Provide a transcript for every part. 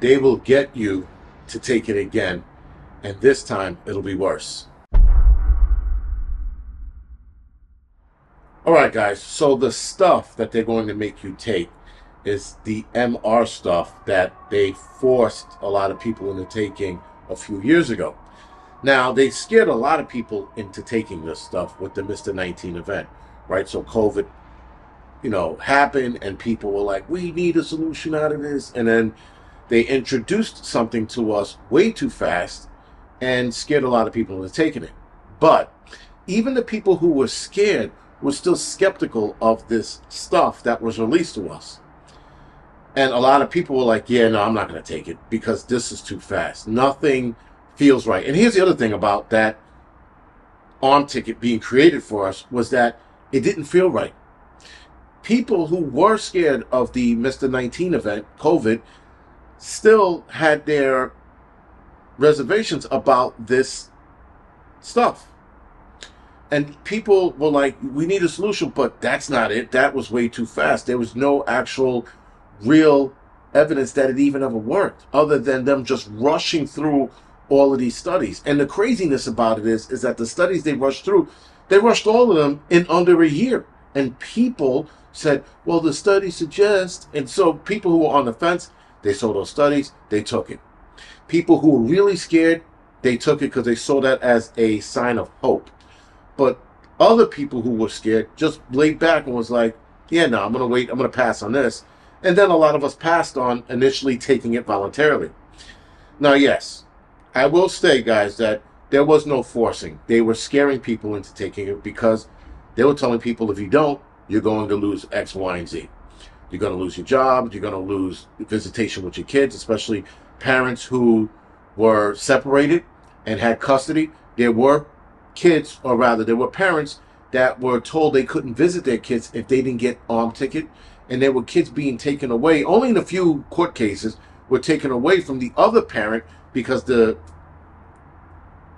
they will get you to take it again, and this time it'll be worse. All right, guys, so the stuff that they're going to make you take is the MR stuff that they forced a lot of people into taking a few years ago. Now, they scared a lot of people into taking this stuff with the Mr. 19 event, right? So COVID, happened, and people were like, we need a solution out of this. And then they introduced something to us way too fast and scared a lot of people into taking it. But even the people who were scared were still skeptical of this stuff that was released to us. And a lot of people were like, yeah, no, I'm not going to take it because this is too fast. Nothing feels right. And here's the other thing about that arm ticket being created for us was that it didn't feel right. People who were scared of the Mr. 19 event, COVID, still had their reservations about this stuff. And people were like, we need a solution, but that's not it. That was way too fast. There was no actual real evidence that it even ever worked, other than them just rushing through all of these studies. And the craziness about it is that the studies they rushed through, they rushed all of them in under a year. And people said, well, the studies suggest. And so people who were on the fence, they saw those studies, they took it. People who were really scared, they took it because they saw that as a sign of hope. But other people who were scared just laid back and was like, yeah, no, I'm going to wait. I'm going to pass on this. And then a lot of us passed on initially taking it voluntarily. Now, yes, I will say, guys, that there was no forcing. They were scaring people into taking it because they were telling people, if you don't, you're going to lose X, Y, and Z. You're going to lose your job. You're going to lose visitation with your kids, especially parents who were separated and had custody. There were kids, or rather, there were parents that were told they couldn't visit their kids if they didn't get arm ticket. And there were kids being taken away. Only in a few court cases were taken away from the other parent because the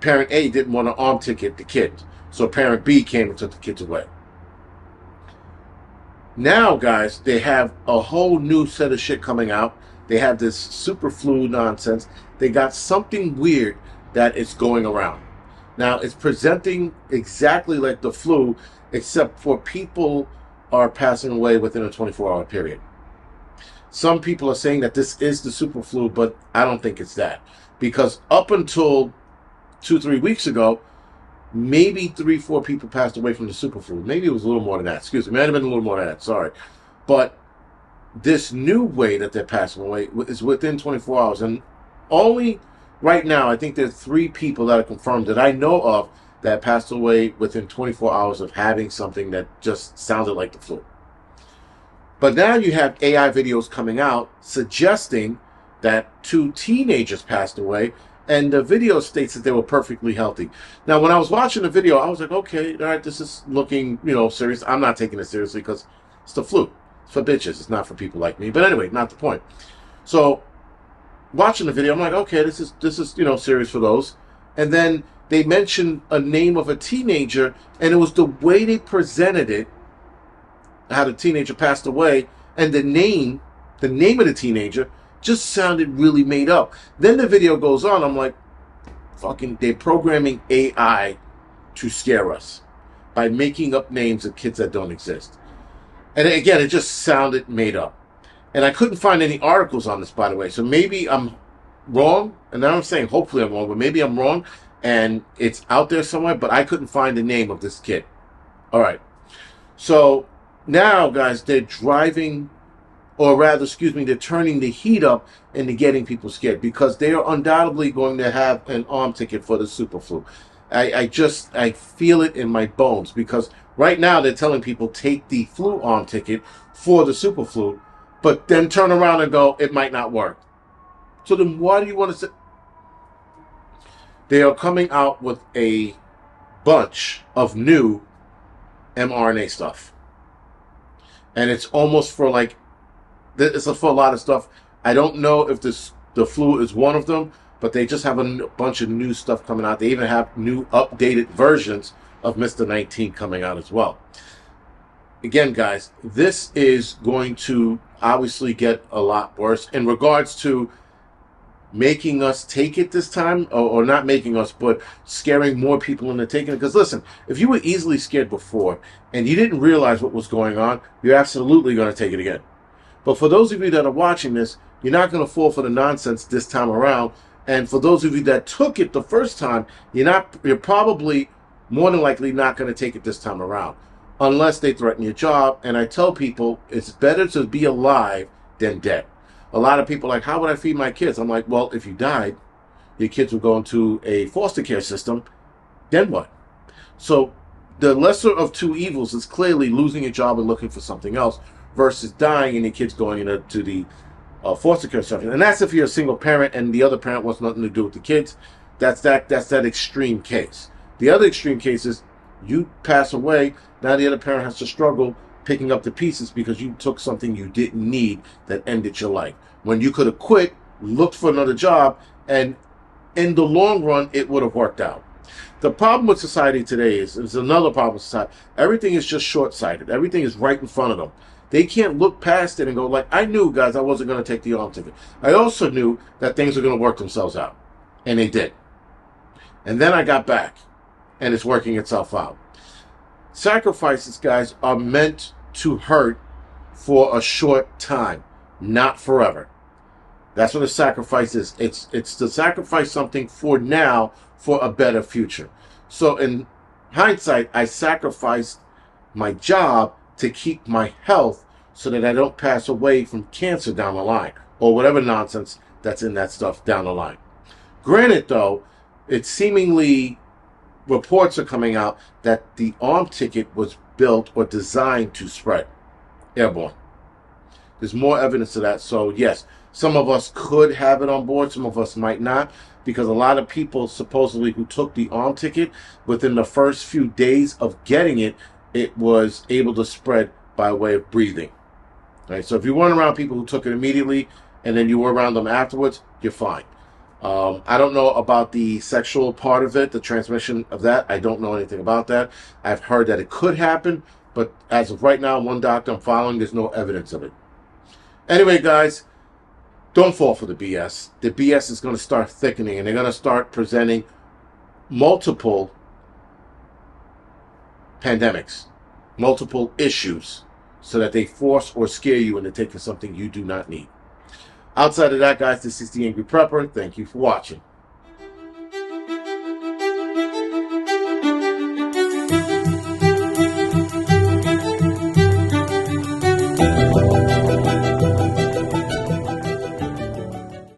parent A didn't want to arm ticket the kids. So parent B came and took the kids away. Now, guys, they have a whole new set of shit coming out. They have this super flu nonsense. They got something weird that is going around. Now, it's presenting exactly like the flu, except for people are passing away within a 24-hour period. Some people are saying that this is the super flu, but I don't think it's that. Because up until 2-3 weeks ago, maybe 3-4 people passed away from the super flu. Maybe it was a little more than that. Excuse me. It might have been a little more than that. Sorry. But this new way that they're passing away is within 24 hours. And only right now, I think there's 3 people that are confirmed that I know of that passed away within 24 hours of having something that just sounded like the flu. But now you have AI videos coming out suggesting that 2 teenagers passed away, and the video states that they were perfectly healthy. Now, when I was watching the video, I was like, okay, all right, this is looking, serious. I'm not taking it seriously because it's the flu. It's for bitches. It's not for people like me. But anyway, not the point. So, watching the video, I'm like, okay, this is serious for those. And then they mentioned a name of a teenager, and it was the way they presented it, how the teenager passed away, and the name of the teenager just sounded really made up. Then the video goes on, I'm like, they're programming AI to scare us by making up names of kids that don't exist. And again, it just sounded made up. And I couldn't find any articles on this, by the way, so maybe I'm wrong, and now I'm saying hopefully I'm wrong, but maybe I'm wrong, and it's out there somewhere, but I couldn't find the name of this kid. All right. So now, guys, they're turning the heat up into getting people scared because they are undoubtedly going to have an arm ticket for the super flu. I feel it in my bones because right now they're telling people take the flu arm ticket for the super flu, but then turn around and go, it might not work. So then why do you want to say? They are coming out with a bunch of new mRNA stuff. And it's almost for for a lot of stuff. I don't know if the flu is one of them, but they just have a bunch of new stuff coming out. They even have new updated versions of Mr. 19 coming out as well. Again, guys, this is going to obviously get a lot worse in regards to making us take it this time, or not making us, but scaring more people into taking it. Because listen, if you were easily scared before and you didn't realize what was going on, you're absolutely going to take it again. But for those of you that are watching this, you're not going to fall for the nonsense this time around. And for those of you that took it the first time, you're probably more than likely not going to take it this time around, unless they threaten your job. And I tell people it's better to be alive than dead. A lot of people are like, how would I feed my kids? I'm like, well, if you died, your kids would go into a foster care system. Then what? So the lesser of two evils is clearly losing your job and looking for something else versus dying and your kids going into the foster care system. And that's if you're a single parent and the other parent wants nothing to do with the kids. That's that extreme case. The other extreme case is you pass away. Now the other parent has to struggle picking up the pieces because you took something you didn't need that ended your life. When you could have quit, looked for another job, and in the long run, it would have worked out. The problem with society today is another problem with society. Everything is just short-sighted. Everything is right in front of them. They can't look past it and go like, I knew, guys, I wasn't going to take the arm ticket. I also knew that things were going to work themselves out. And they did. And then I got back. And it's working itself out. Sacrifices, guys, are meant to hurt for a short time, not forever. That's what a sacrifice is. It's to sacrifice something for now for a better future. So in hindsight, I sacrificed my job to keep my health so that I don't pass away from cancer down the line or whatever nonsense that's in that stuff down the line. Granted, though, it's seemingly reports are coming out that the arm ticket was built or designed to spread airborne. There's more evidence of that. So yes, some of us could have it on board. Some of us might not, because a lot of people supposedly who took the arm ticket within the first few days of getting it, it was able to spread by way of breathing. Right. So if you weren't around people who took it immediately and then you were around them afterwards, you're fine. I don't know about the sexual part of it, the transmission of that. I don't know anything about that. I've heard that it could happen, but as of right now, one doctor I'm following, there's no evidence of it. Anyway, guys, don't fall for the BS. The BS is going to start thickening, and they're going to start presenting multiple pandemics, multiple issues, so that they force or scare you into taking something you do not need. Outside of that, guys, this is the Angry Prepper. Thank you for watching.